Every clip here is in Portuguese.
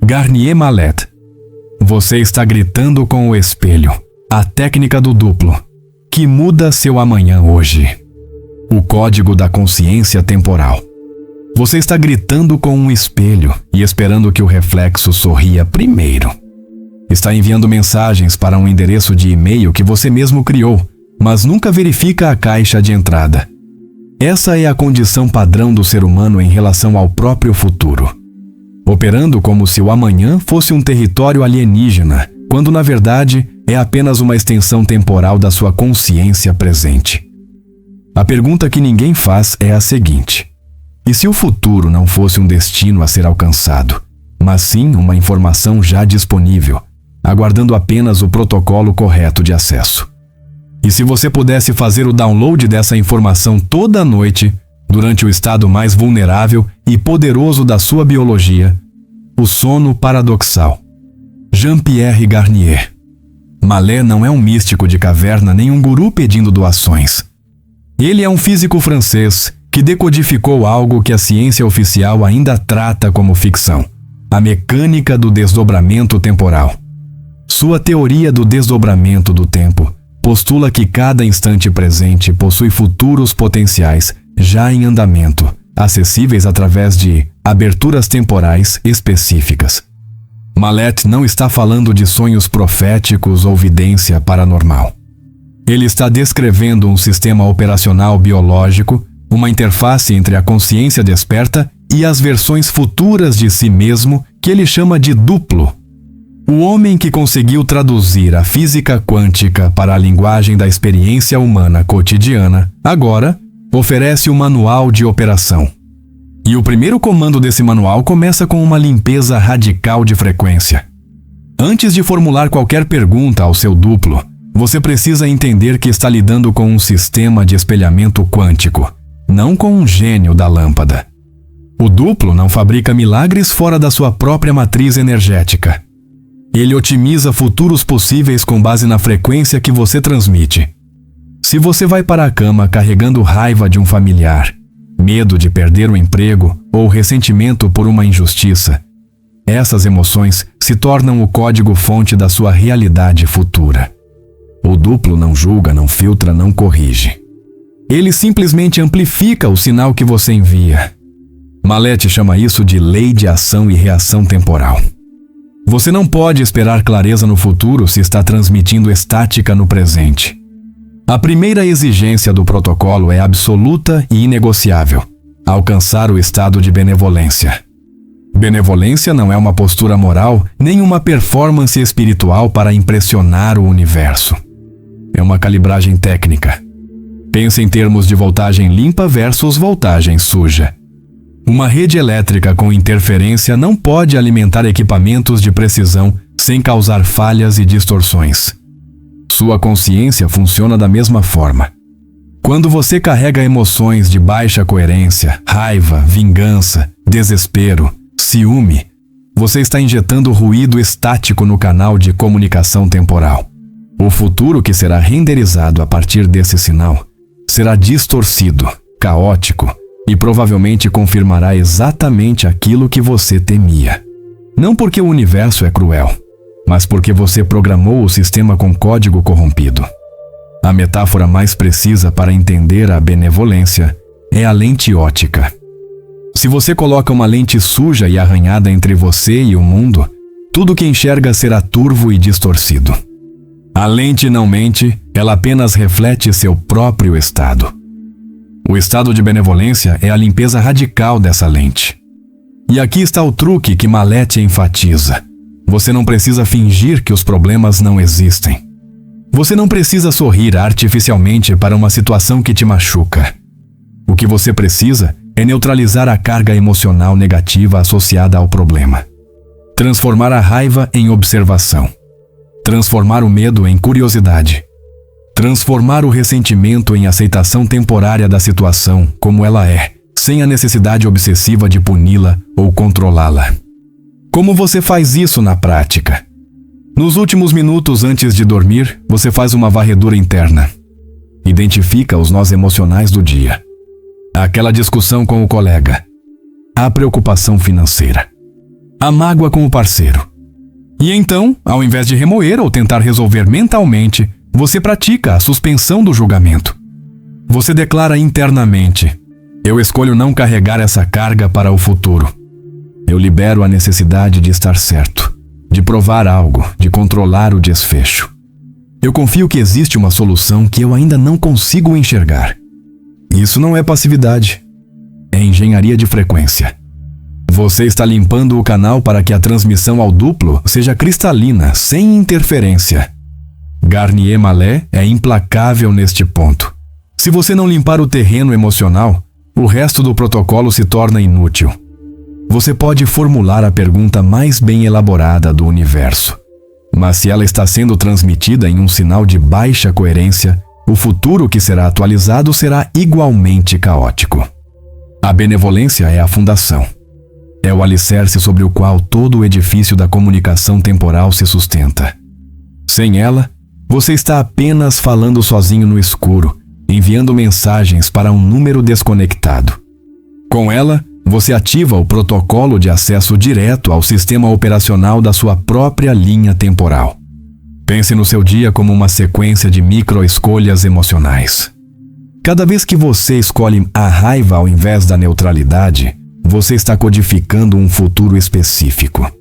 Garnier Mallet. Você está gritando com o espelho. A técnica do duplo, que muda seu amanhã hoje. O código da consciência temporal. Você está gritando com um espelho e esperando que o reflexo sorria primeiro. Está enviando mensagens para um endereço de e-mail que você mesmo criou, mas nunca verifica a caixa de entrada. Essa é a condição padrão do ser humano em relação ao próprio futuro. Operando como se o amanhã fosse um território alienígena, quando na verdade é apenas uma extensão temporal da sua consciência presente. A pergunta que ninguém faz é a seguinte: e se o futuro não fosse um destino a ser alcançado, mas sim uma informação já disponível, aguardando apenas o protocolo correto de acesso? E se você pudesse fazer o download dessa informação toda noite, durante o estado mais vulnerável e poderoso da sua biologia, o sono paradoxal. Jean-Pierre Garnier. Mallet não é um místico de caverna nem um guru pedindo doações. Ele é um físico francês que decodificou algo que a ciência oficial ainda trata como ficção: a mecânica do desdobramento temporal. Sua teoria do desdobramento do tempo postula que cada instante presente possui futuros potenciais já em andamento, acessíveis através de aberturas temporais específicas. Mallet não está falando de sonhos proféticos ou vidência paranormal. Ele está descrevendo um sistema operacional biológico, uma interface entre a consciência desperta e as versões futuras de si mesmo que ele chama de duplo. O homem que conseguiu traduzir a física quântica para a linguagem da experiência humana cotidiana, agora oferece o manual de operação. E o primeiro comando desse manual começa com uma limpeza radical de frequência. Antes de formular qualquer pergunta ao seu duplo, você precisa entender que está lidando com um sistema de espelhamento quântico, não com um gênio da lâmpada. O duplo não fabrica milagres fora da sua própria matriz energética. Ele otimiza futuros possíveis com base na frequência que você transmite. Se você vai para a cama carregando raiva de um familiar, medo de perder o emprego ou ressentimento por uma injustiça, essas emoções se tornam o código-fonte da sua realidade futura. O duplo não julga, não filtra, não corrige. Ele simplesmente amplifica o sinal que você envia. Mallet chama isso de lei de ação e reação temporal. Você não pode esperar clareza no futuro se está transmitindo estática no presente. A primeira exigência do protocolo é absoluta e inegociável: alcançar o estado de benevolência. Benevolência não é uma postura moral nem uma performance espiritual para impressionar o universo. É uma calibragem técnica. Pense em termos de voltagem limpa versus voltagem suja. Uma rede elétrica com interferência não pode alimentar equipamentos de precisão sem causar falhas e distorções. Sua consciência funciona da mesma forma. Quando você carrega emoções de baixa coerência, raiva, vingança, desespero, ciúme, você está injetando ruído estático no canal de comunicação temporal. O futuro que será renderizado a partir desse sinal será distorcido, caótico e provavelmente confirmará exatamente aquilo que você temia. Não porque o universo é cruel, mas porque você programou o sistema com código corrompido. A metáfora mais precisa para entender a benevolência é a lente ótica. Se você coloca uma lente suja e arranhada entre você e o mundo, tudo que enxerga será turvo e distorcido. A lente não mente, ela apenas reflete seu próprio estado. O estado de benevolência é a limpeza radical dessa lente. E aqui está o truque que Mallet enfatiza. Você não precisa fingir que os problemas não existem. Você não precisa sorrir artificialmente para uma situação que te machuca. O que você precisa é neutralizar a carga emocional negativa associada ao problema. Transformar a raiva em observação. Transformar o medo em curiosidade. Transformar o ressentimento em aceitação temporária da situação como ela é, sem a necessidade obsessiva de puni-la ou controlá-la. Como você faz isso na prática? Nos últimos minutos antes de dormir, você faz uma varredura interna. Identifica os nós emocionais do dia. Aquela discussão com o colega. A preocupação financeira. a mágoa com o parceiro. E então, ao invés de remoer ou tentar resolver mentalmente, você pratica a suspensão do julgamento. Você declara internamente: eu escolho não carregar essa carga para o futuro. Eu libero a necessidade de estar certo, de provar algo, de controlar o desfecho. Eu confio que existe uma solução que eu ainda não consigo enxergar. Isso não é passividade. É engenharia de frequência. Você está limpando o canal para que a transmissão ao duplo seja cristalina, sem interferência. Garnier Mallet é implacável neste ponto. Se você não limpar o terreno emocional, o resto do protocolo se torna inútil. Você pode formular a pergunta mais bem elaborada do universo, mas se ela está sendo transmitida em um sinal de baixa coerência, o futuro que será atualizado será igualmente caótico. A benevolência é a fundação. É o alicerce sobre o qual todo o edifício da comunicação temporal se sustenta. Sem ela, você está apenas falando sozinho no escuro, enviando mensagens para um número desconectado. Com ela, você ativa o protocolo de acesso direto ao sistema operacional da sua própria linha temporal. Pense no seu dia como uma sequência de micro-escolhas emocionais. Cada vez que você escolhe a raiva ao invés da neutralidade, você está codificando um futuro específico.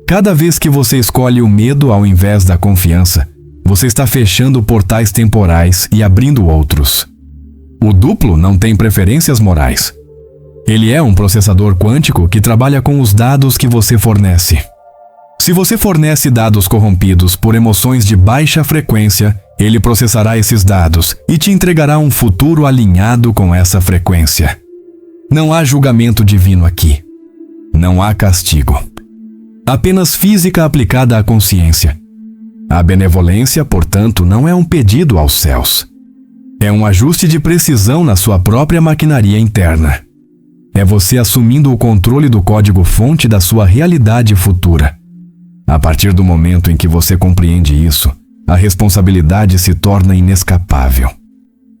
Cada vez que você escolhe o medo ao invés da confiança, você está fechando portais temporais e abrindo outros. O duplo não tem preferências morais. Ele é um processador quântico que trabalha com os dados que você fornece. Se você fornece dados corrompidos por emoções de baixa frequência, ele processará esses dados e te entregará um futuro alinhado com essa frequência. Não há julgamento divino aqui. Não há castigo. Apenas física aplicada à consciência. A benevolência, portanto, não é um pedido aos céus. É um ajuste de precisão na sua própria maquinaria interna. É você assumindo o controle do código-fonte da sua realidade futura. A partir do momento em que você compreende isso, a responsabilidade se torna inescapável.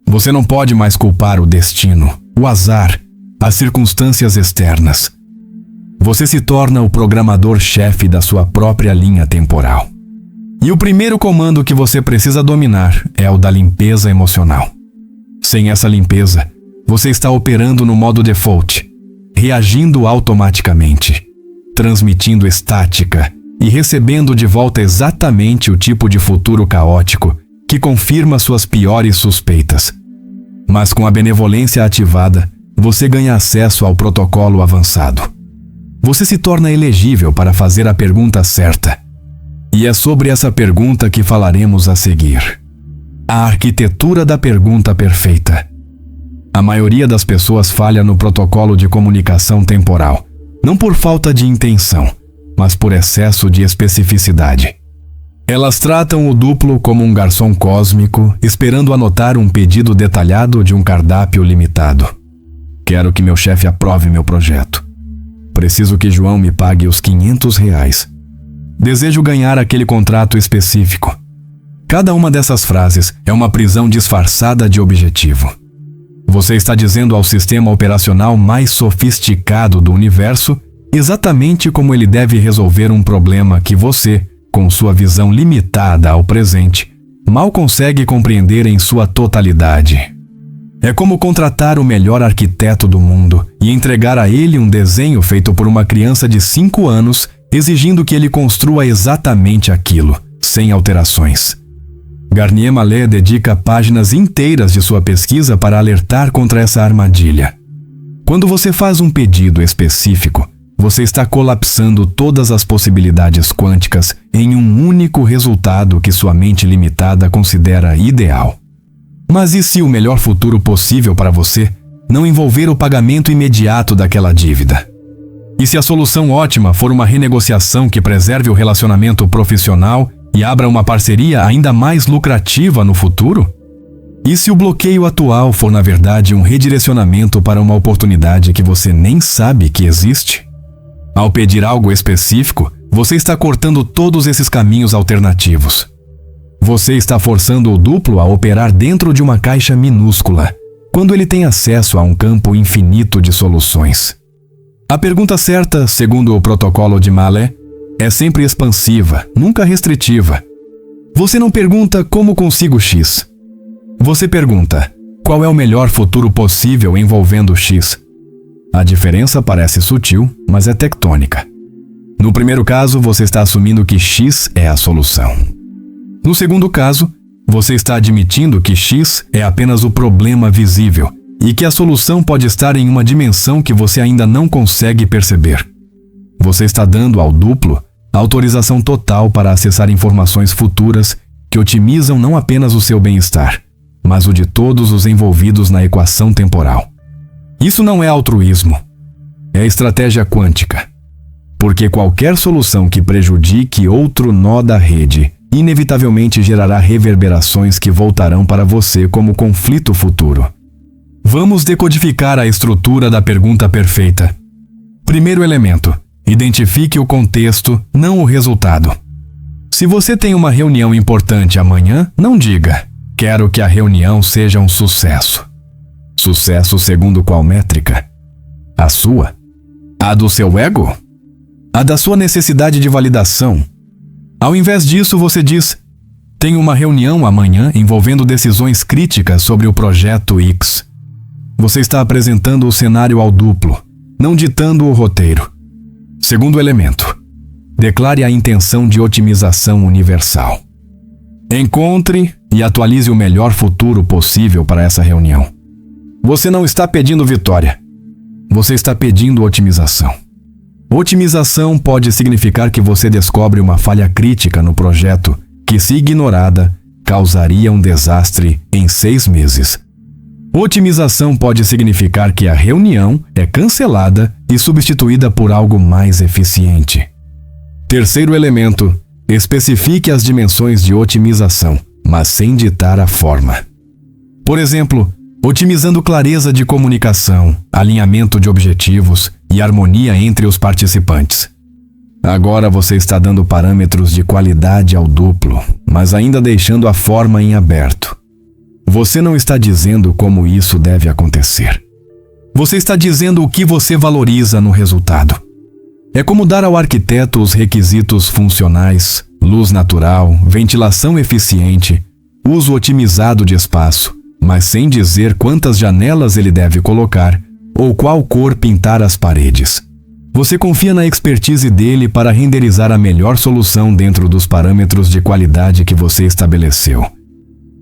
Você não pode mais culpar o destino, o azar, as circunstâncias externas. Você se torna o programador-chefe da sua própria linha temporal. E o primeiro comando que você precisa dominar é o da limpeza emocional. Sem essa limpeza, você está operando no modo default, reagindo automaticamente, transmitindo estática e recebendo de volta exatamente o tipo de futuro caótico que confirma suas piores suspeitas. Mas com a benevolência ativada, você ganha acesso ao protocolo avançado. Você se torna elegível para fazer a pergunta certa. E é sobre essa pergunta que falaremos a seguir. A arquitetura da pergunta perfeita. A maioria das pessoas falha no protocolo de comunicação temporal, não por falta de intenção, mas por excesso de especificidade. Elas tratam o duplo como um garçom cósmico, esperando anotar um pedido detalhado de um cardápio limitado. Quero que meu chefe aprove meu projeto. Preciso que João me pague os R$500. Desejo ganhar aquele contrato específico. Cada uma dessas frases é uma prisão disfarçada de objetivo. Você está dizendo ao sistema operacional mais sofisticado do universo exatamente como ele deve resolver um problema que você, com sua visão limitada ao presente, mal consegue compreender em sua totalidade. É como contratar o melhor arquiteto do mundo e entregar a ele um desenho feito por uma criança de 5 anos, exigindo que ele construa exatamente aquilo, sem alterações. Garnier Mallet dedica páginas inteiras de sua pesquisa para alertar contra essa armadilha. Quando você faz um pedido específico, você está colapsando todas as possibilidades quânticas em um único resultado que sua mente limitada considera ideal. Mas e se o melhor futuro possível para você não envolver o pagamento imediato daquela dívida? E se a solução ótima for uma renegociação que preserve o relacionamento profissional e abra uma parceria ainda mais lucrativa no futuro? E se o bloqueio atual for, na verdade, um redirecionamento para uma oportunidade que você nem sabe que existe? Ao pedir algo específico, você está cortando todos esses caminhos alternativos. Você está forçando o duplo a operar dentro de uma caixa minúscula, quando ele tem acesso a um campo infinito de soluções. A pergunta certa, segundo o protocolo de Malé, é sempre expansiva, nunca restritiva. Você não pergunta como consigo X. Você pergunta qual é o melhor futuro possível envolvendo X. A diferença parece sutil, mas é tectônica. No primeiro caso, você está assumindo que X é a solução. No segundo caso, você está admitindo que X é apenas o problema visível e que a solução pode estar em uma dimensão que você ainda não consegue perceber. Você está dando ao duplo autorização total para acessar informações futuras que otimizam não apenas o seu bem-estar, mas o de todos os envolvidos na equação temporal. Isso não é altruísmo, é estratégia quântica. Porque qualquer solução que prejudique outro nó da rede inevitavelmente gerará reverberações que voltarão para você como conflito futuro. Vamos decodificar a estrutura da pergunta perfeita. Primeiro elemento: identifique o contexto, não o resultado. Se você tem uma reunião importante amanhã, não diga: quero que a reunião seja um sucesso. Sucesso segundo qual métrica? A sua? A do seu ego? A da sua necessidade de validação? Ao invés disso, você diz: tenho uma reunião amanhã envolvendo decisões críticas sobre o projeto X. Você está apresentando o cenário ao duplo, não ditando o roteiro. Segundo elemento: declare a intenção de otimização universal. Encontre e atualize o melhor futuro possível para essa reunião. Você não está pedindo vitória. Você está pedindo otimização. Otimização pode significar que você descobre uma falha crítica no projeto que, se ignorada, causaria um desastre em 6 meses. Otimização pode significar que a reunião é cancelada e substituída por algo mais eficiente. Terceiro elemento: especifique as dimensões de otimização, mas sem ditar a forma. Por exemplo, otimizando clareza de comunicação, alinhamento de objetivos e harmonia entre os participantes. Agora você está dando parâmetros de qualidade ao duplo, mas ainda deixando a forma em aberto. Você não está dizendo como isso deve acontecer. Você está dizendo o que você valoriza no resultado. É como dar ao arquiteto os requisitos funcionais, luz natural, ventilação eficiente, uso otimizado de espaço, mas sem dizer quantas janelas ele deve colocar ou qual cor pintar as paredes. Você confia na expertise dele para renderizar a melhor solução dentro dos parâmetros de qualidade que você estabeleceu.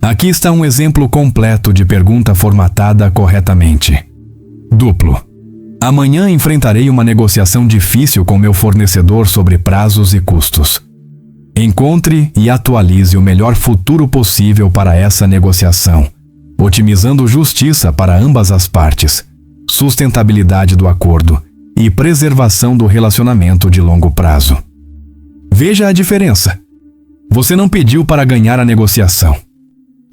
Aqui está um exemplo completo de pergunta formatada corretamente. Duplo: amanhã enfrentarei uma negociação difícil com meu fornecedor sobre prazos e custos. Encontre e atualize o melhor futuro possível para essa negociação, otimizando justiça para ambas as partes, sustentabilidade do acordo e preservação do relacionamento de longo prazo. Veja a diferença. Você não pediu para ganhar a negociação.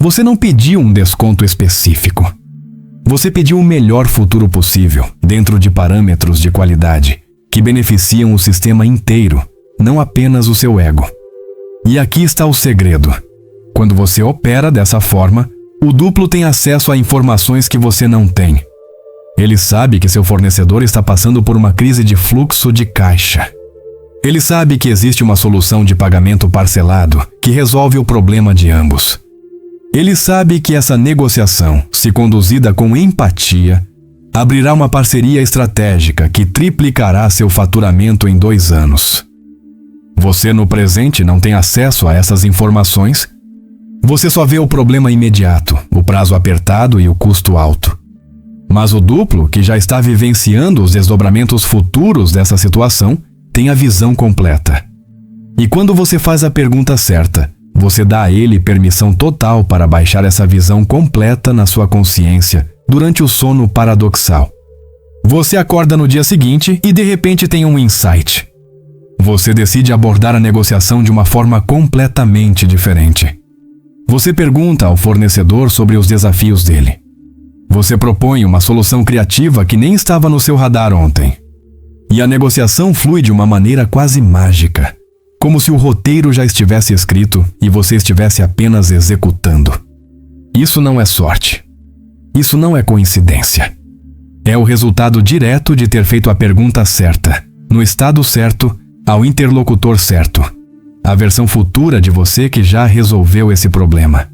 Você não pediu um desconto específico. Você pediu o melhor futuro possível, dentro de parâmetros de qualidade, que beneficiam o sistema inteiro, não apenas o seu ego. E aqui está o segredo. Quando você opera dessa forma, o duplo tem acesso a informações que você não tem. Ele sabe que seu fornecedor está passando por uma crise de fluxo de caixa. Ele sabe que existe uma solução de pagamento parcelado que resolve o problema de ambos. Ele sabe que essa negociação, se conduzida com empatia, abrirá uma parceria estratégica que triplicará seu faturamento em 2 anos. Você no presente não tem acesso a essas informações. Você só vê o problema imediato, o prazo apertado e o custo alto. Mas o duplo, que já está vivenciando os desdobramentos futuros dessa situação, tem a visão completa. E quando você faz a pergunta certa, você dá a ele permissão total para baixar essa visão completa na sua consciência durante o sono paradoxal. Você acorda no dia seguinte e de repente tem um insight. Você decide abordar a negociação de uma forma completamente diferente. Você pergunta ao fornecedor sobre os desafios dele. Você propõe uma solução criativa que nem estava no seu radar ontem. E a negociação flui de uma maneira quase mágica, como se o roteiro já estivesse escrito e você estivesse apenas executando. Isso não é sorte. Isso não é coincidência. É o resultado direto de ter feito a pergunta certa, no estado certo, ao interlocutor certo. A versão futura de você que já resolveu esse problema.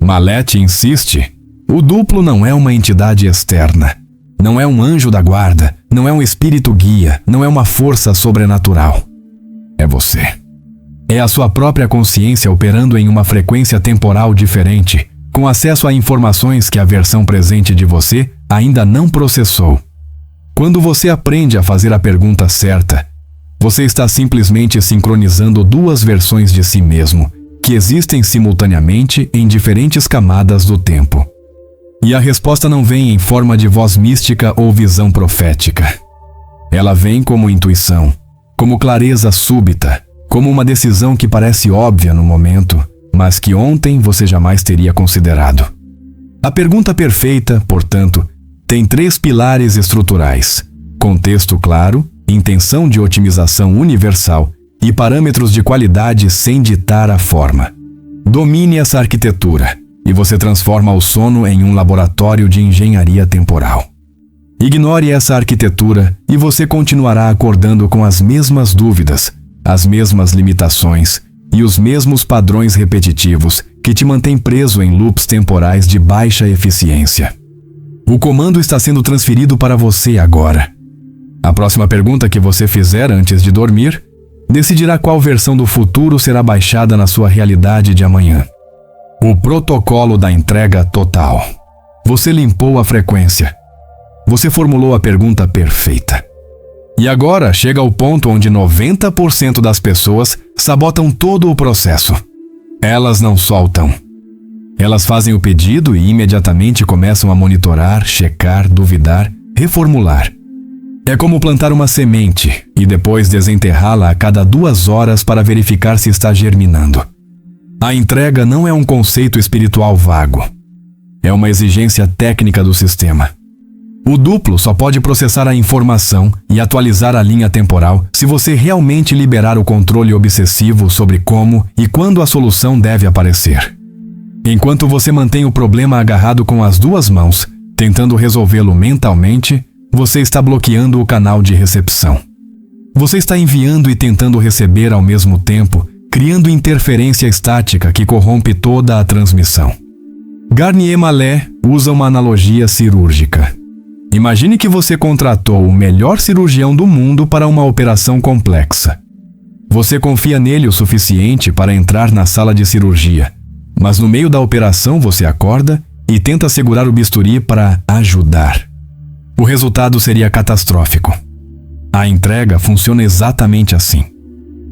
Malete insiste: o duplo não é uma entidade externa. Não é um anjo da guarda, não é um espírito guia, não é uma força sobrenatural. É você. É a sua própria consciência operando em uma frequência temporal diferente, com acesso a informações que a versão presente de você ainda não processou. Quando você aprende a fazer a pergunta certa, você está simplesmente sincronizando duas versões de si mesmo, que existem simultaneamente em diferentes camadas do tempo. E a resposta não vem em forma de voz mística ou visão profética. Ela vem como intuição, como clareza súbita, como uma decisão que parece óbvia no momento, mas que ontem você jamais teria considerado. A pergunta perfeita, portanto, tem 3 pilares estruturais: contexto claro, intenção de otimização universal e parâmetros de qualidade sem ditar a forma. Domine essa arquitetura e você transforma o sono em um laboratório de engenharia temporal. Ignore essa arquitetura e você continuará acordando com as mesmas dúvidas, as mesmas limitações e os mesmos padrões repetitivos que te mantêm preso em loops temporais de baixa eficiência. O comando está sendo transferido para você agora. A próxima pergunta que você fizer antes de dormir decidirá qual versão do futuro será baixada na sua realidade de amanhã. O protocolo da entrega total. Você limpou a frequência. Você formulou a pergunta perfeita. E agora chega ao ponto onde 90% das pessoas sabotam todo o processo. Elas não soltam. Elas fazem o pedido e imediatamente começam a monitorar, checar, duvidar, reformular. É como plantar uma semente e depois desenterrá-la a cada 2 horas para verificar se está germinando. A entrega não é um conceito espiritual vago. É uma exigência técnica do sistema. O duplo só pode processar a informação e atualizar a linha temporal se você realmente liberar o controle obsessivo sobre como e quando a solução deve aparecer. Enquanto você mantém o problema agarrado com as 2 mãos, tentando resolvê-lo mentalmente, você está bloqueando o canal de recepção. Você está enviando e tentando receber ao mesmo tempo, criando interferência estática que corrompe toda a transmissão. Garnier Mallet usa uma analogia cirúrgica. Imagine que você contratou o melhor cirurgião do mundo para uma operação complexa. Você confia nele o suficiente para entrar na sala de cirurgia, mas no meio da operação você acorda e tenta segurar o bisturi para ajudar. O resultado seria catastrófico. A entrega funciona exatamente assim.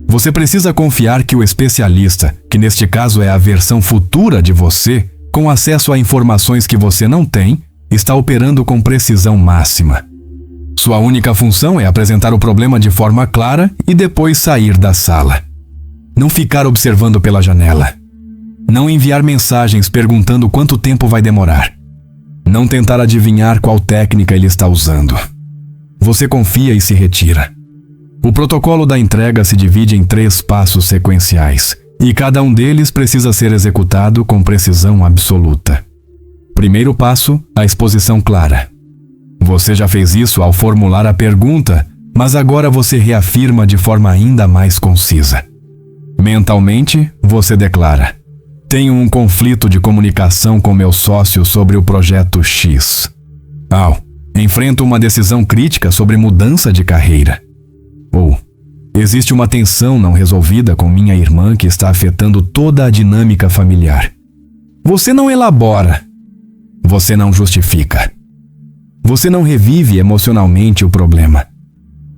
Você precisa confiar que o especialista, que neste caso é a versão futura de você, com acesso a informações que você não tem, está operando com precisão máxima. Sua única função é apresentar o problema de forma clara e depois sair da sala. Não ficar observando pela janela. Não enviar mensagens perguntando quanto tempo vai demorar. Não tentar adivinhar qual técnica ele está usando. Você confia e se retira. O protocolo da entrega se divide em 3 passos sequenciais, e cada um deles precisa ser executado com precisão absoluta. Primeiro passo, a exposição clara. Você já fez isso ao formular a pergunta, mas agora você reafirma de forma ainda mais concisa. Mentalmente, você declara: tenho um conflito de comunicação com meu sócio sobre o projeto X. Enfrento uma decisão crítica sobre mudança de carreira. Ou, existe uma tensão não resolvida com minha irmã que está afetando toda a dinâmica familiar. Você não elabora. Você não justifica. Você não revive emocionalmente o problema.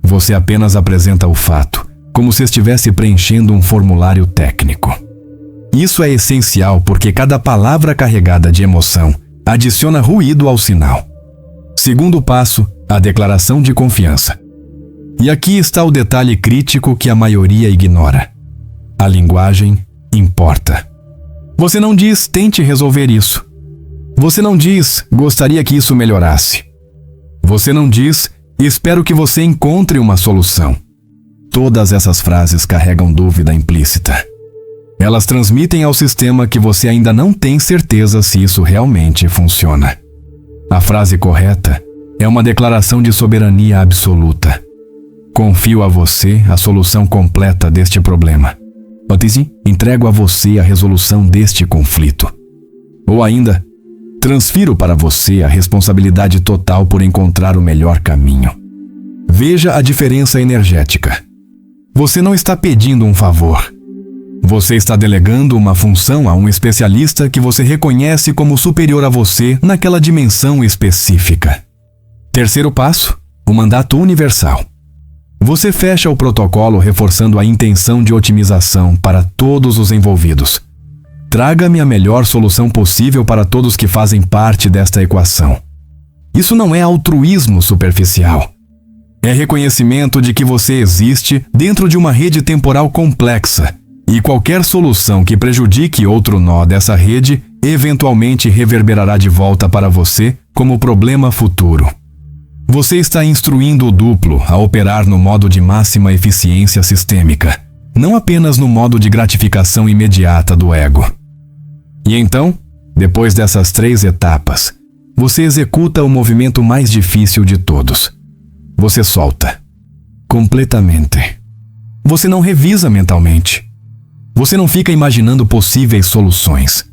Você apenas apresenta o fato, como se estivesse preenchendo um formulário técnico. Isso é essencial porque cada palavra carregada de emoção adiciona ruído ao sinal. Segundo passo, a declaração de confiança. E aqui está o detalhe crítico que a maioria ignora. A linguagem importa. Você não diz, tente resolver isso. Você não diz, gostaria que isso melhorasse. Você não diz, espero que você encontre uma solução. Todas essas frases carregam dúvida implícita. Elas transmitem ao sistema que você ainda não tem certeza se isso realmente funciona. A frase correta É uma declaração de soberania absoluta. Confio a você a solução completa deste problema. Otizi, entrego a você a resolução deste conflito. Ou ainda, transfiro para você a responsabilidade total por encontrar o melhor caminho. Veja a diferença energética. Você não está pedindo um favor. Você está delegando uma função a um especialista que você reconhece como superior a você naquela dimensão específica. Terceiro passo, o mandato universal. Você fecha o protocolo reforçando a intenção de otimização para todos os envolvidos. Traga-me a melhor solução possível para todos que fazem parte desta equação. Isso não é altruísmo superficial. É reconhecimento de que você existe dentro de uma rede temporal complexa e qualquer solução que prejudique outro nó dessa rede eventualmente reverberará de volta para você como problema futuro. Você está instruindo o duplo a operar no modo de máxima eficiência sistêmica, não apenas no modo de gratificação imediata do ego. E então, depois dessas 3 etapas, você executa o movimento mais difícil de todos. Você solta. Completamente. Você não revisa mentalmente. Você não fica imaginando possíveis soluções.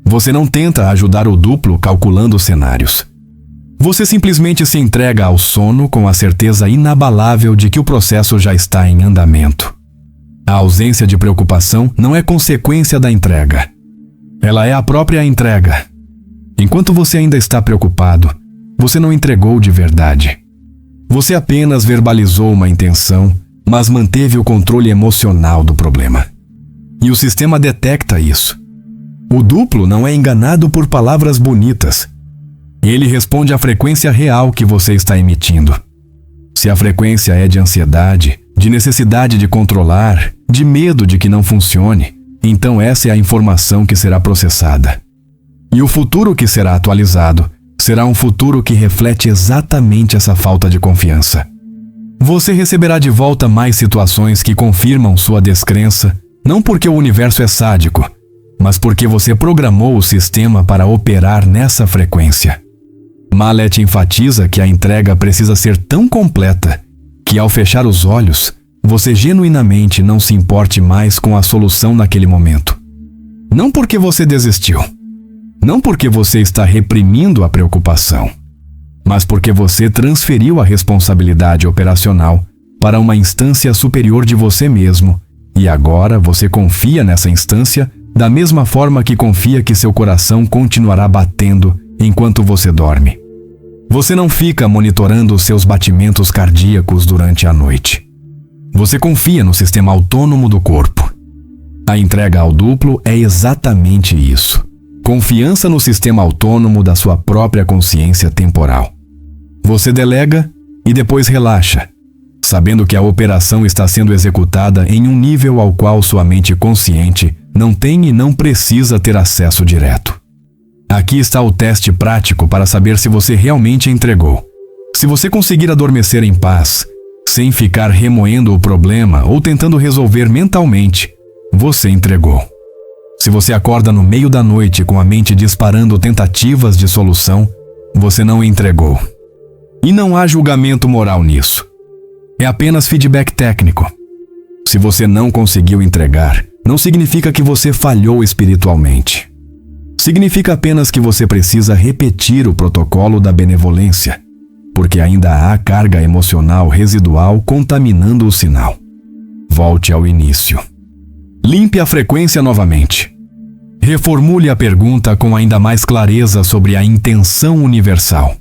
Você não tenta ajudar o duplo calculando cenários. Você simplesmente se entrega ao sono com a certeza inabalável de que o processo já está em andamento. A ausência de preocupação não é consequência da entrega. Ela é a própria entrega. Enquanto você ainda está preocupado, você não entregou de verdade. Você apenas verbalizou uma intenção, mas manteve o controle emocional do problema. E o sistema detecta isso. O duplo não é enganado por palavras bonitas. Ele responde à frequência real que você está emitindo. Se a frequência é de ansiedade, de necessidade de controlar, de medo de que não funcione, então essa é a informação que será processada. E o futuro que será atualizado será um futuro que reflete exatamente essa falta de confiança. Você receberá de volta mais situações que confirmam sua descrença, não porque o universo é sádico, mas porque você programou o sistema para operar nessa frequência. Mallet enfatiza que a entrega precisa ser tão completa que, ao fechar os olhos, você genuinamente não se importe mais com a solução naquele momento. Não porque você desistiu. Não porque você está reprimindo a preocupação, mas porque você transferiu a responsabilidade operacional para uma instância superior de você mesmo e agora você confia nessa instância da mesma forma que confia que seu coração continuará batendo enquanto você dorme. Você não fica monitorando os seus batimentos cardíacos durante a noite. Você confia no sistema autônomo do corpo. A entrega ao duplo é exatamente isso. Confiança no sistema autônomo da sua própria consciência temporal. Você delega e depois relaxa, sabendo que a operação está sendo executada em um nível ao qual sua mente consciente não tem e não precisa ter acesso direto. Aqui está o teste prático para saber se você realmente entregou. Se você conseguir adormecer em paz, sem ficar remoendo o problema ou tentando resolver mentalmente, você entregou. Se você acorda no meio da noite com a mente disparando tentativas de solução, você não entregou. E não há julgamento moral nisso. É apenas feedback técnico. Se você não conseguiu entregar, não significa que você falhou espiritualmente. Significa apenas que você precisa repetir o protocolo da benevolência, porque ainda há carga emocional residual contaminando o sinal. Volte ao início. Limpe a frequência novamente. Reformule a pergunta com ainda mais clareza sobre a intenção universal.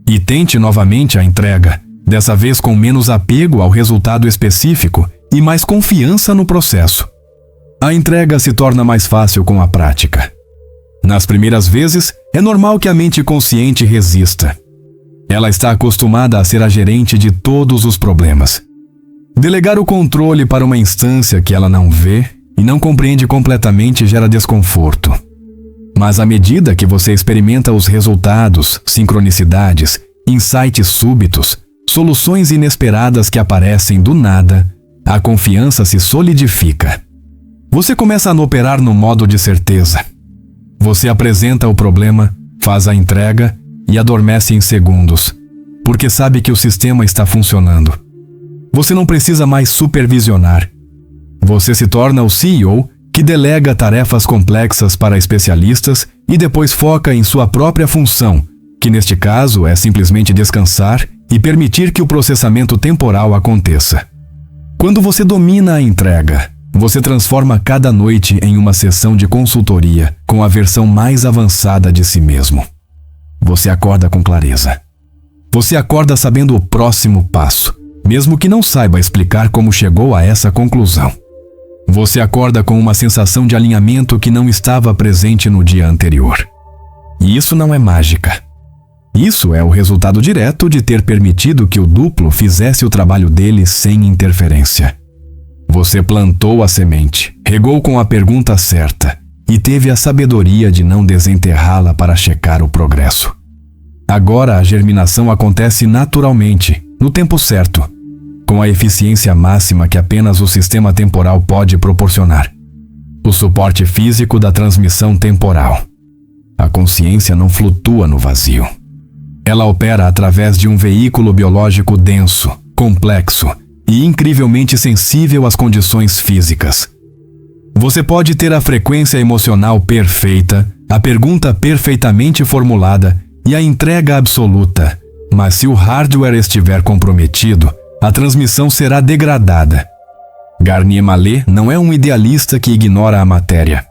E tente novamente a entrega, dessa vez com menos apego ao resultado específico e mais confiança no processo. A entrega se torna mais fácil com a prática. Nas primeiras vezes, é normal que a mente consciente resista. Ela está acostumada a ser a gerente de todos os problemas. Delegar o controle para uma instância que ela não vê e não compreende completamente gera desconforto. Mas à medida que você experimenta os resultados, sincronicidades, insights súbitos, soluções inesperadas que aparecem do nada, a confiança se solidifica. Você começa a operar no modo de certeza. Você apresenta o problema, faz a entrega e adormece em segundos, porque sabe que o sistema está funcionando. Você não precisa mais supervisionar. Você se torna o CEO que delega tarefas complexas para especialistas e depois foca em sua própria função, que neste caso é simplesmente descansar e permitir que o processamento temporal aconteça. Quando você domina a entrega, você transforma cada noite em uma sessão de consultoria com a versão mais avançada de si mesmo. Você acorda com clareza. Você acorda sabendo o próximo passo, mesmo que não saiba explicar como chegou a essa conclusão. Você acorda com uma sensação de alinhamento que não estava presente no dia anterior. E isso não é mágica. Isso é o resultado direto de ter permitido que o duplo fizesse o trabalho dele sem interferência. Você plantou a semente, regou com a pergunta certa e teve a sabedoria de não desenterrá-la para checar o progresso. Agora a germinação acontece naturalmente, no tempo certo, com a eficiência máxima que apenas o sistema temporal pode proporcionar. O suporte físico da transmissão temporal. A consciência não flutua no vazio. Ela opera através de um veículo biológico denso, complexo e incrivelmente sensível às condições físicas. Você pode ter a frequência emocional perfeita, a pergunta perfeitamente formulada e a entrega absoluta, mas se o hardware estiver comprometido, a transmissão será degradada. Garnier Mallet não é um idealista que ignora a matéria.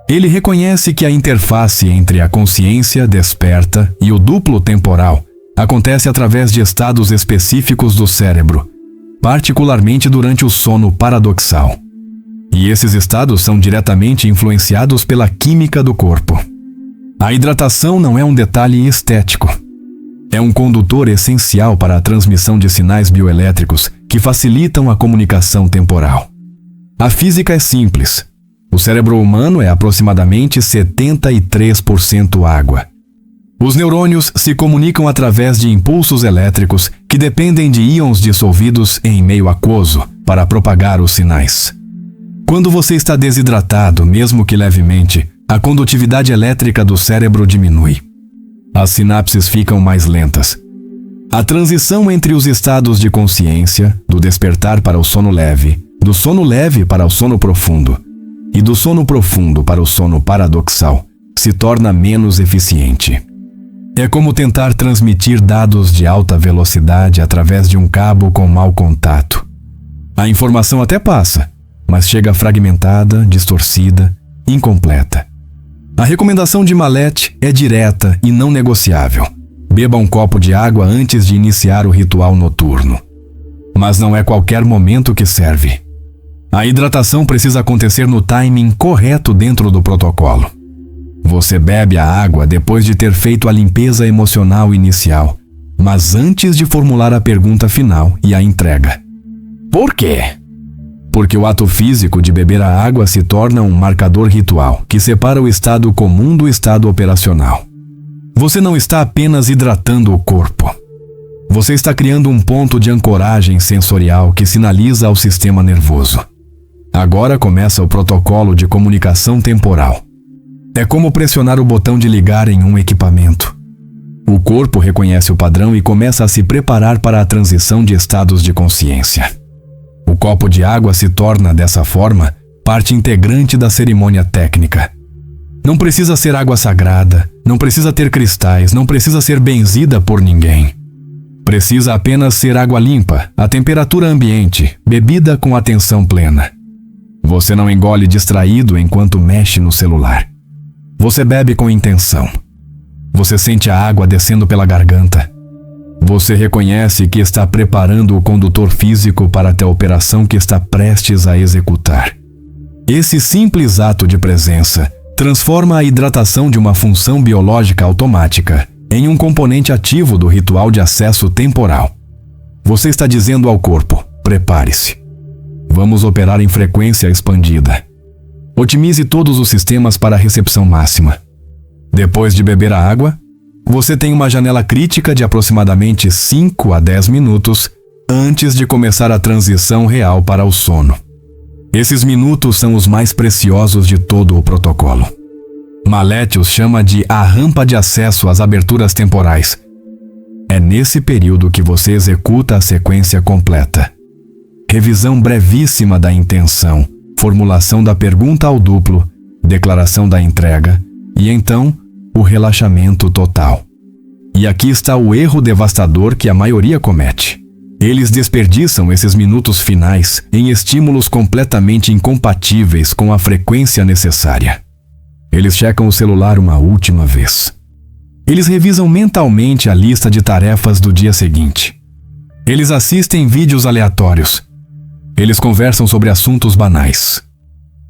Ele reconhece que a interface entre a consciência desperta e o duplo temporal acontece através de estados específicos do cérebro, particularmente durante o sono paradoxal. E esses estados são diretamente influenciados pela química do corpo. A hidratação não é um detalhe estético. É um condutor essencial para a transmissão de sinais bioelétricos que facilitam a comunicação temporal. A física é simples. O cérebro humano é aproximadamente 73% água. Os neurônios se comunicam através de impulsos elétricos que dependem de íons dissolvidos em meio aquoso para propagar os sinais. Quando você está desidratado, mesmo que levemente, a condutividade elétrica do cérebro diminui. As sinapses ficam mais lentas. A transição entre os estados de consciência, do despertar para o sono leve, do sono leve para o sono profundo e do sono profundo para o sono paradoxal, se torna menos eficiente. É como tentar transmitir dados de alta velocidade através de um cabo com mau contato. A informação até passa, mas chega fragmentada, distorcida, incompleta. A recomendação de Mallet é direta e não negociável. Beba um copo de água antes de iniciar o ritual noturno. Mas não é qualquer momento que serve. A hidratação precisa acontecer no timing correto dentro do protocolo. Você bebe a água depois de ter feito a limpeza emocional inicial, mas antes de formular a pergunta final e a entrega. Por quê? Porque o ato físico de beber a água se torna um marcador ritual que separa o estado comum do estado operacional. Você não está apenas hidratando o corpo. Você está criando um ponto de ancoragem sensorial que sinaliza ao sistema nervoso. Agora começa o protocolo de comunicação temporal. É como pressionar o botão de ligar em um equipamento. O corpo reconhece o padrão e começa a se preparar para a transição de estados de consciência. O copo de água se torna, dessa forma, parte integrante da cerimônia técnica. Não precisa ser água sagrada, não precisa ter cristais, não precisa ser benzida por ninguém. Precisa apenas ser água limpa, a temperatura ambiente, bebida com atenção plena. Você não engole distraído enquanto mexe no celular. Você bebe com intenção. Você sente a água descendo pela garganta. Você reconhece que está preparando o condutor físico para a operação que está prestes a executar. Esse simples ato de presença transforma a hidratação de uma função biológica automática em um componente ativo do ritual de acesso temporal. Você está dizendo ao corpo: prepare-se. Vamos operar em frequência expandida. Otimize todos os sistemas para a recepção máxima. Depois de beber a água, você tem uma janela crítica de aproximadamente 5 a 10 minutos antes de começar a transição real para o sono. Esses minutos são os mais preciosos de todo o protocolo. Mallet os chama de a rampa de acesso às aberturas temporais. É nesse período que você executa a sequência completa. Revisão brevíssima da intenção, formulação da pergunta ao duplo, declaração da entrega e então o relaxamento total. E aqui está o erro devastador que a maioria comete. Eles desperdiçam esses minutos finais em estímulos completamente incompatíveis com a frequência necessária. Eles checam o celular uma última vez. Eles revisam mentalmente a lista de tarefas do dia seguinte. Eles assistem vídeos aleatórios. Eles conversam sobre assuntos banais.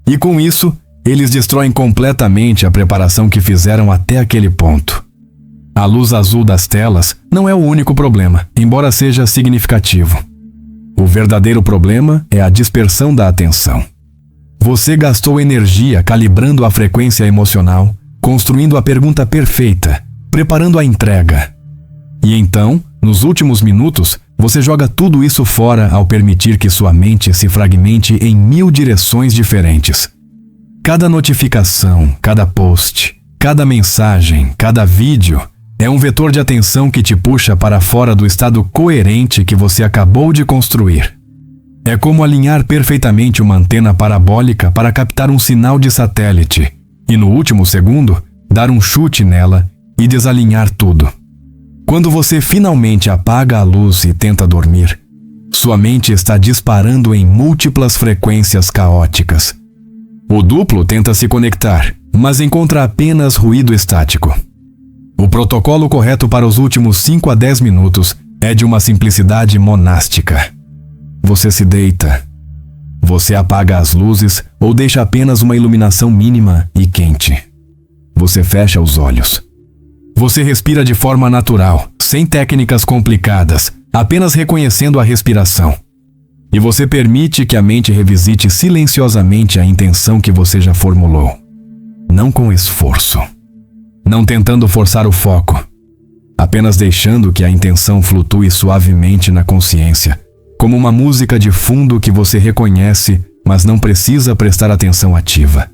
E com isso, eles destroem completamente a preparação que fizeram até aquele ponto. A luz azul das telas não é o único problema, embora seja significativo. O verdadeiro problema é a dispersão da atenção. Você gastou energia calibrando a frequência emocional, construindo a pergunta perfeita, preparando a entrega. E então, nos últimos minutos, você joga tudo isso fora ao permitir que sua mente se fragmente em 1000 direções diferentes. Cada notificação, cada post, cada mensagem, cada vídeo é um vetor de atenção que te puxa para fora do estado coerente que você acabou de construir. É como alinhar perfeitamente uma antena parabólica para captar um sinal de satélite e, no último segundo, dar um chute nela e desalinhar tudo. Quando você finalmente apaga a luz e tenta dormir, sua mente está disparando em múltiplas frequências caóticas. O duplo tenta se conectar, mas encontra apenas ruído estático. O protocolo correto para os últimos 5 a 10 minutos é de uma simplicidade monástica. Você se deita. Você apaga as luzes ou deixa apenas uma iluminação mínima e quente. Você fecha os olhos. Você respira de forma natural, sem técnicas complicadas, apenas reconhecendo a respiração. E você permite que a mente revisite silenciosamente a intenção que você já formulou. Não com esforço. Não tentando forçar o foco, apenas deixando que a intenção flutue suavemente na consciência, como uma música de fundo que você reconhece, mas não precisa prestar atenção ativa.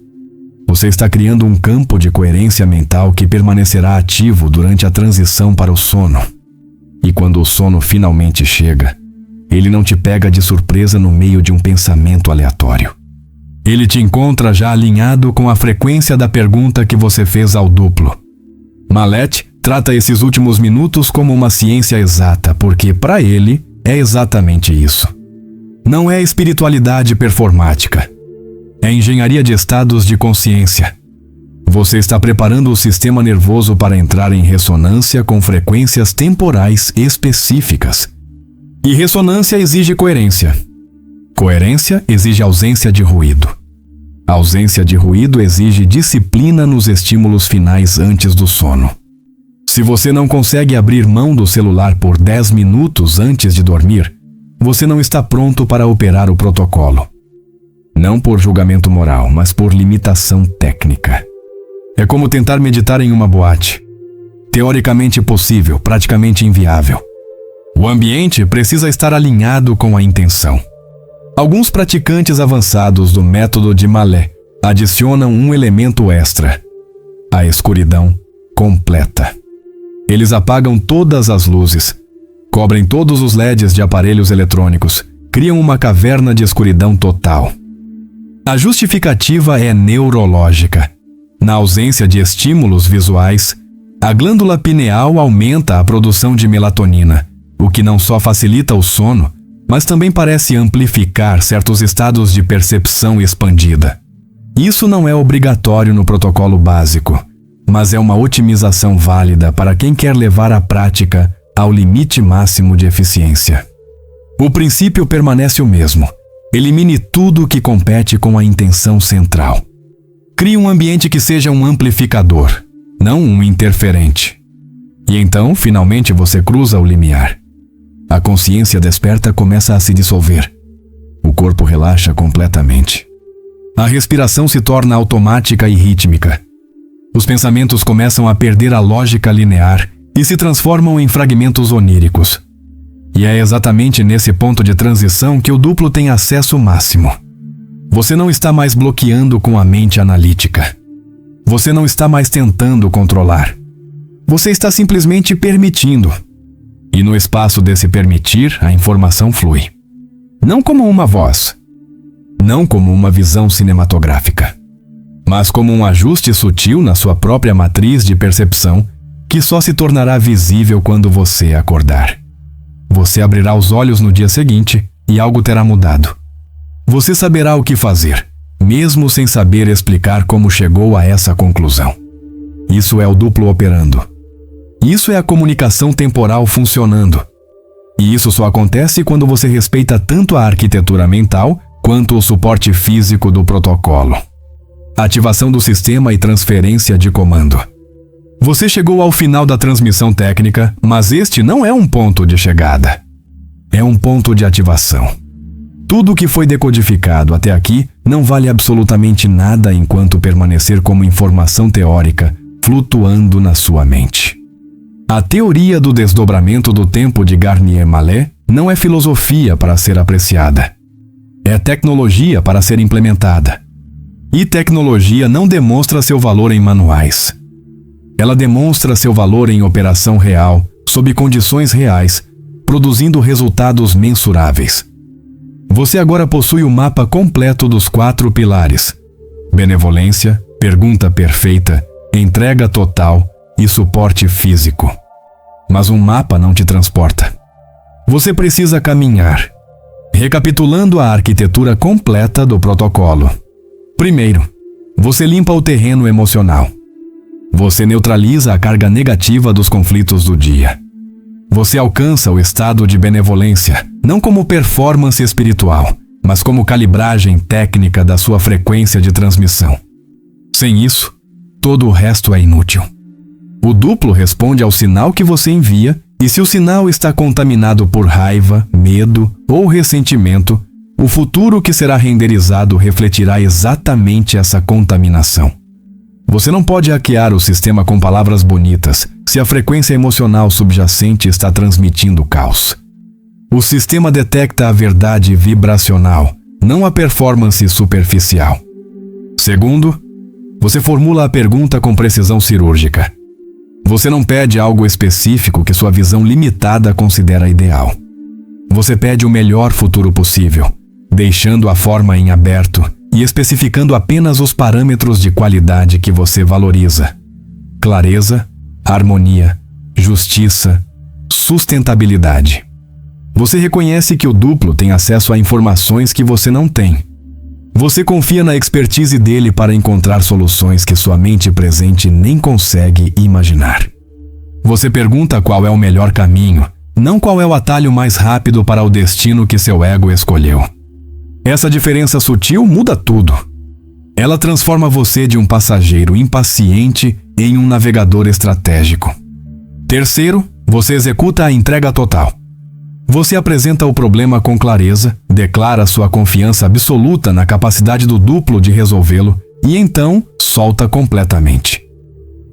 Você está criando um campo de coerência mental que permanecerá ativo durante a transição para o sono. E quando o sono finalmente chega, ele não te pega de surpresa no meio de um pensamento aleatório. Ele te encontra já alinhado com a frequência da pergunta que você fez ao duplo. Malet trata esses últimos minutos como uma ciência exata, porque, para ele, é exatamente isso. Não é espiritualidade performática. É engenharia de estados de consciência. Você está preparando o sistema nervoso para entrar em ressonância com frequências temporais específicas. E ressonância exige coerência. Coerência exige ausência de ruído. A ausência de ruído exige disciplina nos estímulos finais antes do sono. Se você não consegue abrir mão do celular por 10 minutos antes de dormir, você não está pronto para operar o protocolo. Não por julgamento moral, mas por limitação técnica. É como tentar meditar em uma boate. Teoricamente possível, praticamente inviável. O ambiente precisa estar alinhado com a intenção. Alguns praticantes avançados do método de Mallet adicionam um elemento extra: a escuridão completa. Eles apagam todas as luzes, cobrem todos os LEDs de aparelhos eletrônicos, criam uma caverna de escuridão total. A justificativa é neurológica. Na ausência de estímulos visuais, a glândula pineal aumenta a produção de melatonina, o que não só facilita o sono, mas também parece amplificar certos estados de percepção expandida. Isso não é obrigatório no protocolo básico, mas é uma otimização válida para quem quer levar a prática ao limite máximo de eficiência. O princípio permanece o mesmo. Elimine tudo que compete com a intenção central. Crie um ambiente que seja um amplificador, não um interferente. E então, finalmente, você cruza o limiar. A consciência desperta começa a se dissolver. O corpo relaxa completamente. A respiração se torna automática e rítmica. Os pensamentos começam a perder a lógica linear e se transformam em fragmentos oníricos. E é exatamente nesse ponto de transição que o duplo tem acesso máximo. Você não está mais bloqueando com a mente analítica. Você não está mais tentando controlar. Você está simplesmente permitindo. E no espaço desse permitir, a informação flui. Não como uma voz, não como uma visão cinematográfica, mas como um ajuste sutil na sua própria matriz de percepção que só se tornará visível quando você acordar. Você abrirá os olhos no dia seguinte e algo terá mudado. Você saberá o que fazer, mesmo sem saber explicar como chegou a essa conclusão. Isso é o duplo operando. Isso é a comunicação temporal funcionando. E isso só acontece quando você respeita tanto a arquitetura mental quanto o suporte físico do protocolo. Ativação do sistema e transferência de comando. Você chegou ao final da transmissão técnica, mas este não é um ponto de chegada. É um ponto de ativação. Tudo o que foi decodificado até aqui não vale absolutamente nada enquanto permanecer como informação teórica flutuando na sua mente. A teoria do desdobramento do tempo de Garnier-Mallet não é filosofia para ser apreciada. É tecnologia para ser implementada. E tecnologia não demonstra seu valor em manuais. Ela demonstra seu valor em operação real, sob condições reais, produzindo resultados mensuráveis. Você agora possui o mapa completo dos 4 pilares: benevolência, pergunta perfeita, entrega total e suporte físico. Mas um mapa não te transporta. Você precisa caminhar. Recapitulando a arquitetura completa do protocolo. Primeiro, você limpa o terreno emocional. Você neutraliza a carga negativa dos conflitos do dia. Você alcança o estado de benevolência, não como performance espiritual, mas como calibragem técnica da sua frequência de transmissão. Sem isso, todo o resto é inútil. O duplo responde ao sinal que você envia, e se o sinal está contaminado por raiva, medo ou ressentimento, o futuro que será renderizado refletirá exatamente essa contaminação. Você não pode hackear o sistema com palavras bonitas se a frequência emocional subjacente está transmitindo caos. O sistema detecta a verdade vibracional, não a performance superficial. Segundo, você formula a pergunta com precisão cirúrgica. Você não pede algo específico que sua visão limitada considera ideal. Você pede o melhor futuro possível, deixando a forma em aberto e especificando apenas os parâmetros de qualidade que você valoriza: clareza, harmonia, justiça, sustentabilidade. Você reconhece que o duplo tem acesso a informações que você não tem. Você confia na expertise dele para encontrar soluções que sua mente presente nem consegue imaginar. Você pergunta qual é o melhor caminho, não qual é o atalho mais rápido para o destino que seu ego escolheu. Essa diferença sutil muda tudo. Ela transforma você de um passageiro impaciente em um navegador estratégico. Terceiro, você executa a entrega total. Você apresenta o problema com clareza, declara sua confiança absoluta na capacidade do duplo de resolvê-lo e então solta completamente.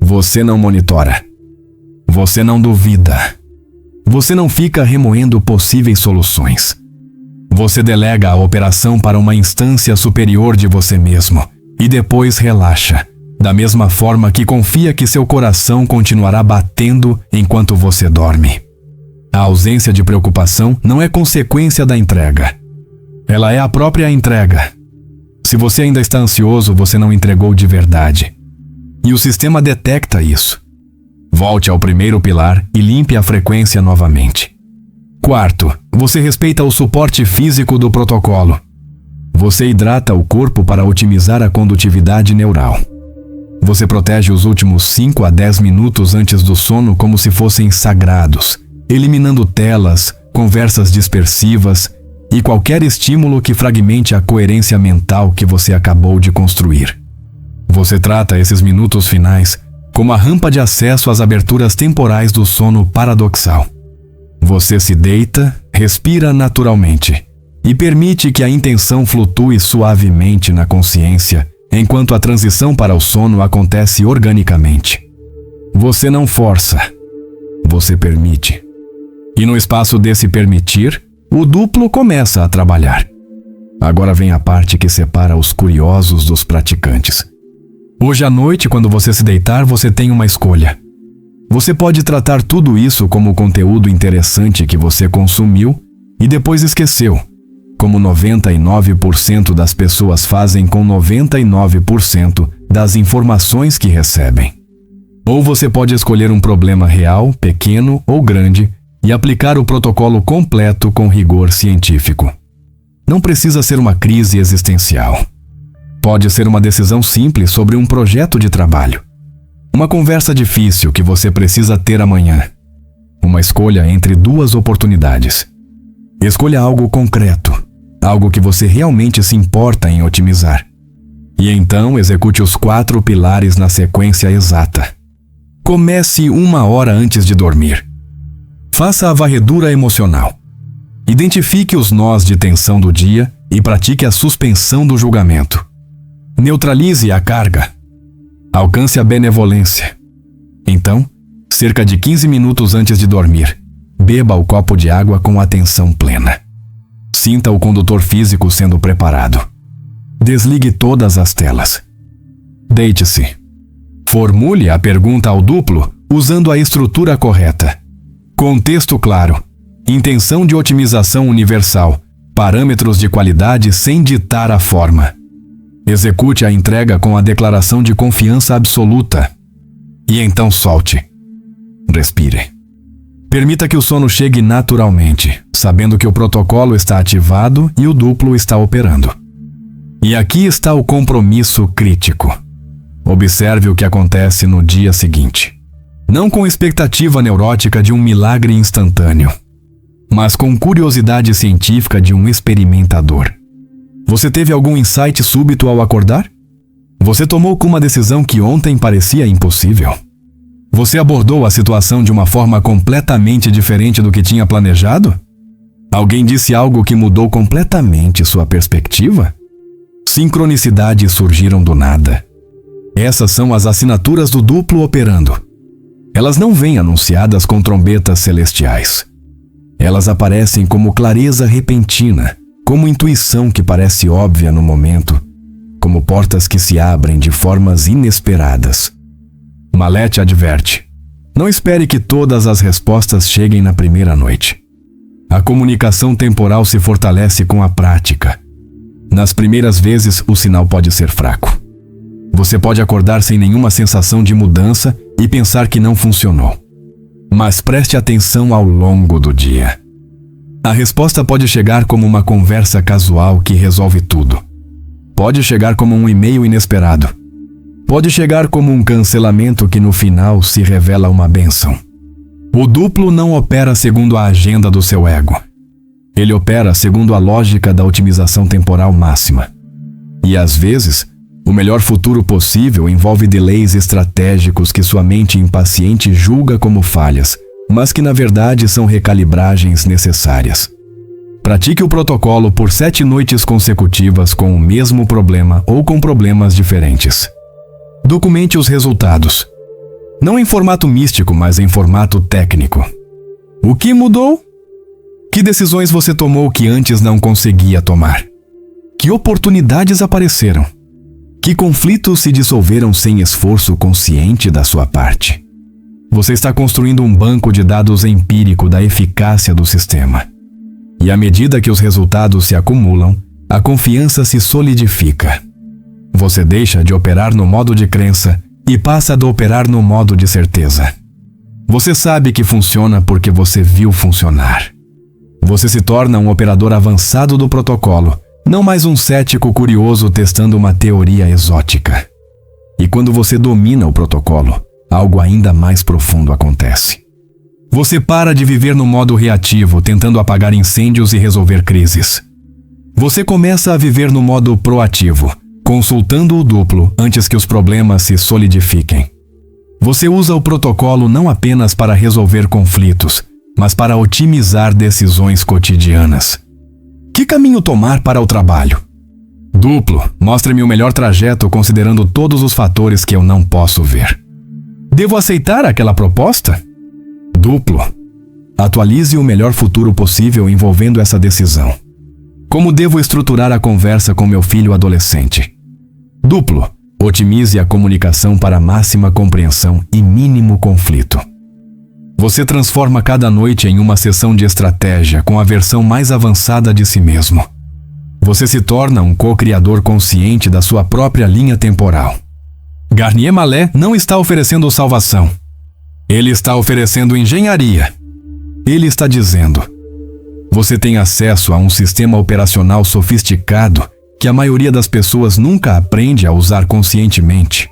Você não monitora. Você não duvida. Você não fica remoendo possíveis soluções. Você delega a operação para uma instância superior de você mesmo e depois relaxa, da mesma forma que confia que seu coração continuará batendo enquanto você dorme. A ausência de preocupação não é consequência da entrega. Ela é a própria entrega. Se você ainda está ansioso, você não entregou de verdade. E o sistema detecta isso. Volte ao primeiro pilar e limpe a frequência novamente. Quarto, você respeita o suporte físico do protocolo. Você hidrata o corpo para otimizar a condutividade neural. Você protege os últimos 5 a 10 minutos antes do sono como se fossem sagrados, eliminando telas, conversas dispersivas e qualquer estímulo que fragmente a coerência mental que você acabou de construir. Você trata esses minutos finais como a rampa de acesso às aberturas temporais do sono paradoxal. Você se deita, respira naturalmente e permite que a intenção flutue suavemente na consciência, enquanto a transição para o sono acontece organicamente. Você não força, você permite. E no espaço desse permitir, o duplo começa a trabalhar. Agora vem a parte que separa os curiosos dos praticantes. Hoje à noite, quando você se deitar, você tem uma escolha. Você pode tratar tudo isso como conteúdo interessante que você consumiu e depois esqueceu, como 99% das pessoas fazem com 99% das informações que recebem. Ou você pode escolher um problema real, pequeno ou grande e aplicar o protocolo completo com rigor científico. Não precisa ser uma crise existencial. Pode ser uma decisão simples sobre um projeto de trabalho. Uma conversa difícil que você precisa ter amanhã. Uma escolha entre duas oportunidades. Escolha algo concreto, algo que você realmente se importa em otimizar. E então execute os 4 pilares na sequência exata. Comece 1 hora antes de dormir. Faça a varredura emocional. Identifique os nós de tensão do dia e pratique a suspensão do julgamento. Neutralize a carga. Alcance a benevolência. Então, cerca de 15 minutos antes de dormir, beba o copo de água com atenção plena. Sinta o condutor físico sendo preparado. Desligue todas as telas. Deite-se. Formule a pergunta ao duplo usando a estrutura correta. Contexto claro. Intenção de otimização universal. Parâmetros de qualidade sem ditar a forma. Execute a entrega com a declaração de confiança absoluta. E então solte. Respire. Permita que o sono chegue naturalmente, sabendo que o protocolo está ativado e o duplo está operando. E aqui está o compromisso crítico. Observe o que acontece no dia seguinte. Não com expectativa neurótica de um milagre instantâneo, mas com curiosidade científica de um experimentador. Você teve algum insight súbito ao acordar? Você tomou uma decisão que ontem parecia impossível? Você abordou a situação de uma forma completamente diferente do que tinha planejado? Alguém disse algo que mudou completamente sua perspectiva? Sincronicidades surgiram do nada. Essas são as assinaturas do duplo operando. Elas não vêm anunciadas com trombetas celestiais. Elas aparecem como clareza repentina, como intuição que parece óbvia no momento, como portas que se abrem de formas inesperadas. Malete adverte: não espere que todas as respostas cheguem na primeira noite. A comunicação temporal se fortalece com a prática. Nas primeiras vezes, o sinal pode ser fraco. Você pode acordar sem nenhuma sensação de mudança e pensar que não funcionou. Mas preste atenção ao longo do dia. A resposta pode chegar como uma conversa casual que resolve tudo. Pode chegar como um e-mail inesperado. Pode chegar como um cancelamento que no final se revela uma bênção. O duplo não opera segundo a agenda do seu ego. Ele opera segundo a lógica da otimização temporal máxima. E às vezes, o melhor futuro possível envolve delays estratégicos que sua mente impaciente julga como falhas, mas que na verdade são recalibragens necessárias. Pratique o protocolo por 7 noites consecutivas com o mesmo problema ou com problemas diferentes. Documente os resultados. Não em formato místico, mas em formato técnico. O que mudou? Que decisões você tomou que antes não conseguia tomar? Que oportunidades apareceram? Que conflitos se dissolveram sem esforço consciente da sua parte? Você está construindo um banco de dados empírico da eficácia do sistema. E à medida que os resultados se acumulam, a confiança se solidifica. Você deixa de operar no modo de crença e passa a operar no modo de certeza. Você sabe que funciona porque você viu funcionar. Você se torna um operador avançado do protocolo, não mais um cético curioso testando uma teoria exótica. E quando você domina o protocolo, algo ainda mais profundo acontece. Você para de viver no modo reativo, tentando apagar incêndios e resolver crises. Você começa a viver no modo proativo, consultando o duplo antes que os problemas se solidifiquem. Você usa o protocolo não apenas para resolver conflitos, mas para otimizar decisões cotidianas. Que caminho tomar para o trabalho? Duplo, mostre-me o melhor trajeto considerando todos os fatores que eu não posso ver. Devo aceitar aquela proposta? Duplo, atualize o melhor futuro possível envolvendo essa decisão. Como devo estruturar a conversa com meu filho adolescente? Duplo, otimize a comunicação para máxima compreensão e mínimo conflito. Você transforma cada noite em uma sessão de estratégia com a versão mais avançada de si mesmo. Você se torna um co-criador consciente da sua própria linha temporal. Garnier Mallet não está oferecendo salvação. Ele está oferecendo engenharia. Ele está dizendo: você tem acesso a um sistema operacional sofisticado que a maioria das pessoas nunca aprende a usar conscientemente.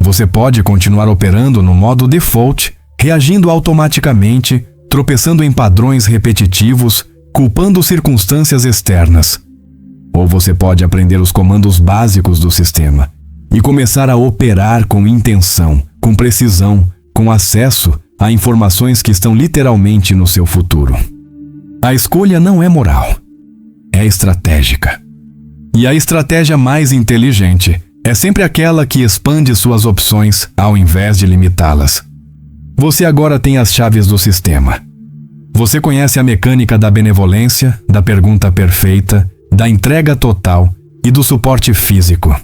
Você pode continuar operando no modo default, reagindo automaticamente, tropeçando em padrões repetitivos, culpando circunstâncias externas. Ou você pode aprender os comandos básicos do sistema e começar a operar com intenção, com precisão, com acesso a informações que estão literalmente no seu futuro. A escolha não é moral, é estratégica. E a estratégia mais inteligente é sempre aquela que expande suas opções ao invés de limitá-las. Você agora tem as chaves do sistema. Você conhece a mecânica da benevolência, da pergunta perfeita, da entrega total e do suporte físico.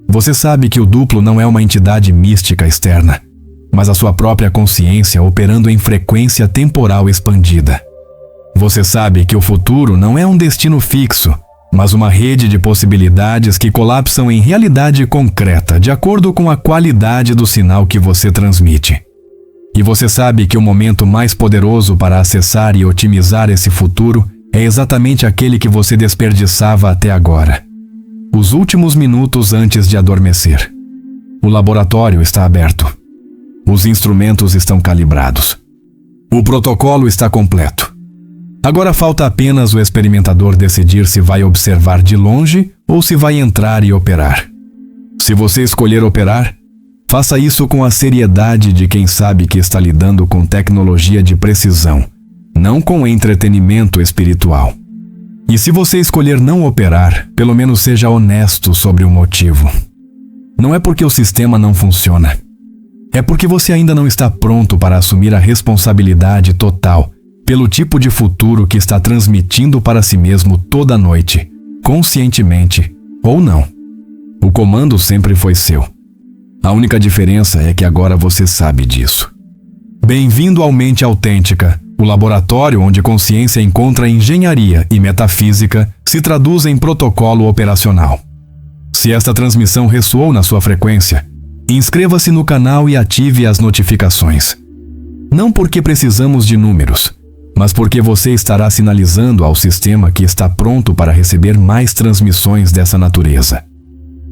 Você sabe que o duplo não é uma entidade mística externa, mas a sua própria consciência operando em frequência temporal expandida. Você sabe que o futuro não é um destino fixo, mas uma rede de possibilidades que colapsam em realidade concreta de acordo com a qualidade do sinal que você transmite. E você sabe que o momento mais poderoso para acessar e otimizar esse futuro é exatamente aquele que você desperdiçava até agora. Os últimos minutos antes de adormecer. O laboratório está aberto. Os instrumentos estão calibrados. O protocolo está completo. Agora falta apenas o experimentador decidir se vai observar de longe ou se vai entrar e operar. Se você escolher operar, faça isso com a seriedade de quem sabe que está lidando com tecnologia de precisão, não com entretenimento espiritual. E se você escolher não operar, pelo menos seja honesto sobre o motivo. Não é porque o sistema não funciona. É porque você ainda não está pronto para assumir a responsabilidade total pelo tipo de futuro que está transmitindo para si mesmo toda noite, conscientemente ou não. O comando sempre foi seu. A única diferença é que agora você sabe disso. Bem-vindo ao Mente Autêntica, o laboratório onde consciência encontra engenharia e metafísica se traduz em protocolo operacional. Se esta transmissão ressoou na sua frequência, inscreva-se no canal e ative as notificações. Não porque precisamos de números, mas porque você estará sinalizando ao sistema que está pronto para receber mais transmissões dessa natureza.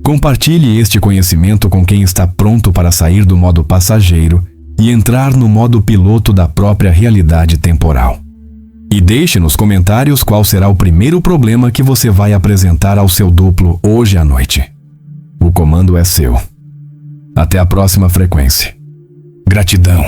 Compartilhe este conhecimento com quem está pronto para sair do modo passageiro e entrar no modo piloto da própria realidade temporal. E deixe nos comentários qual será o primeiro problema que você vai apresentar ao seu duplo hoje à noite. O comando é seu. Até a próxima frequência. Gratidão.